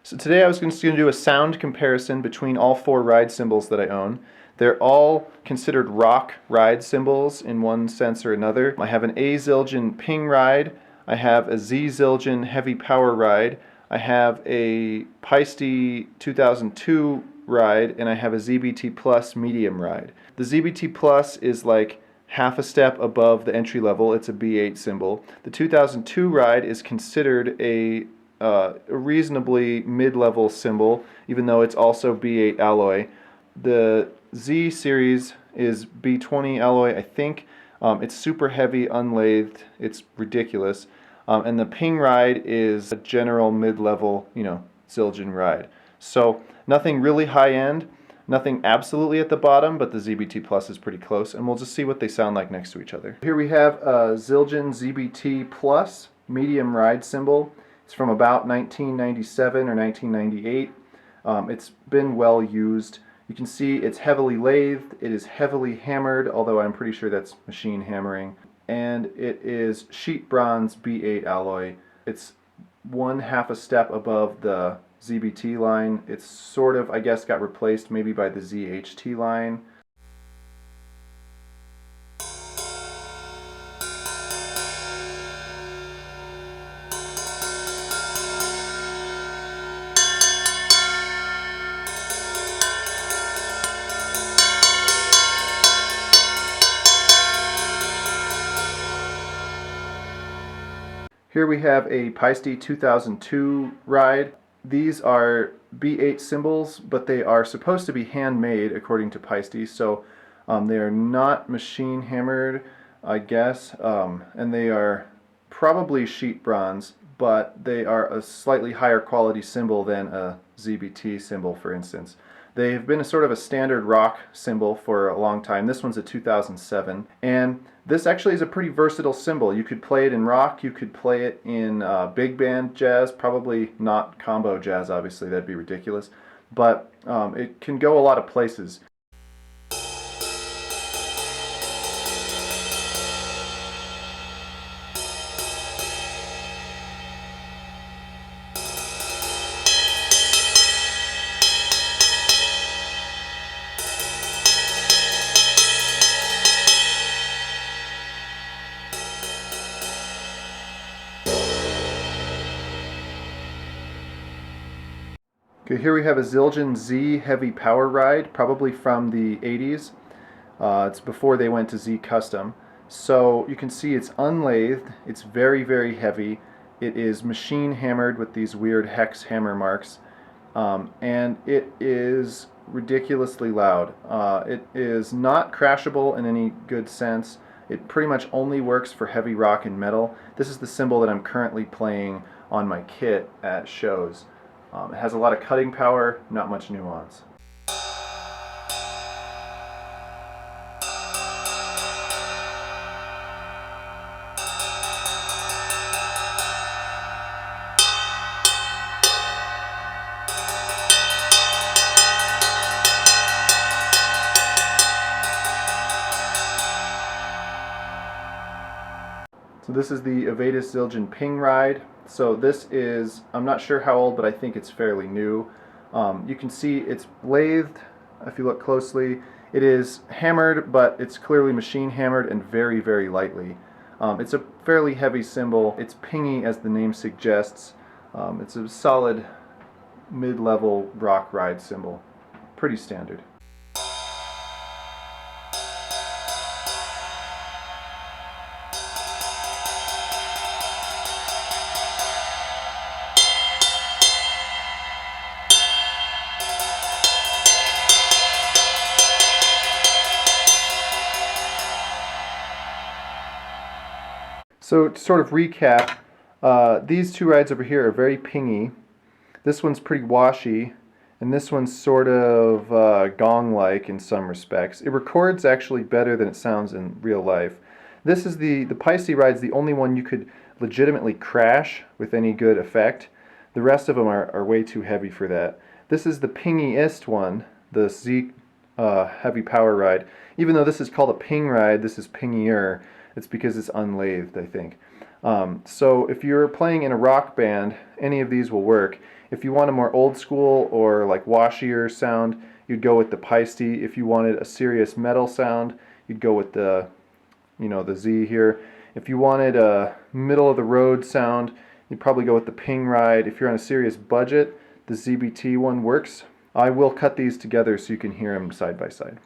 So today I was just going to do a sound comparison between all four ride cymbals that I own. They're all considered rock ride cymbals in one sense or another. I have an A Zildjian Ping ride, I have a Z Zildjian Heavy Power ride, I have a Paiste 2002 ride, and I have a ZBT Plus medium ride. The ZBT Plus is like half a step above the entry level. It's a B8 cymbal. The 2002 ride is considered a reasonably mid-level cymbal, even though it's also B8 alloy. The Z series is B20 alloy, I think. It's super heavy, unlathed. It's ridiculous. And the Ping ride is a general mid-level, Zildjian ride. So nothing really high-end, nothing absolutely at the bottom, but the ZBT Plus is pretty close, and we'll just see what they sound like next to each other. Here we have a Zildjian ZBT Plus medium ride cymbal. It's from about 1997 or 1998. It's been well used. You can see it's heavily lathed, it is heavily hammered, although I'm pretty sure that's machine hammering, and it is sheet bronze B8 alloy. It's one half a step above the ZBT line. It's sort of, I guess, got replaced maybe by the ZHT line. Here we have a Paiste 2002 ride. These are B8 cymbals, but they are supposed to be handmade according to Paiste, so they are not machine hammered, I guess, and they are probably sheet bronze, but they are a slightly higher quality cymbal than a ZBT cymbal, for instance. They've been a sort of a standard rock cymbal for a long time. This one's a 2007, and this actually is a pretty versatile cymbal. You could play it in rock, you could play it in big band jazz, probably not combo jazz, obviously, that'd be ridiculous, but it can go a lot of places. Okay, here we have a Zildjian Z Heavy Power ride, probably from the 80s. It's before they went to Z Custom. So you can see it's unlathed, it's very, very heavy. It is machine hammered with these weird hex hammer marks. And it is ridiculously loud. It is not crashable in any good sense. It pretty much only works for heavy rock and metal. This is the cymbal that I'm currently playing on my kit at shows. It has a lot of cutting power, not much nuance. So this is the Avedis Zildjian Ping ride. So this is, I'm not sure how old, but I think it's fairly new. You can see it's lathed, if you look closely. It is hammered, but it's clearly machine hammered and very, very lightly. It's a fairly heavy cymbal. It's pingy, as the name suggests. It's a solid mid-level rock ride cymbal. Pretty standard. So to sort of recap, these two rides over here are very pingy. This one's pretty washy, and this one's sort of gong-like in some respects. It records actually better than it sounds in real life. This is the Paiste ride's the only one you could legitimately crash with any good effect. The rest of them are way too heavy for that. This is the pingiest one, the Z Heavy Power ride. Even though this is called a Ping ride, this is pingier. It's because it's unlathed, I think. So if you're playing in a rock band, any of these will work. If you want a more old school or like washier sound, you'd go with the Paiste. If you wanted a serious metal sound, you'd go with the, the Z here. If you wanted a middle of the road sound, you'd probably go with the Ping Ride. If you're on a serious budget, the ZBT one works. I will cut these together so you can hear them side by side.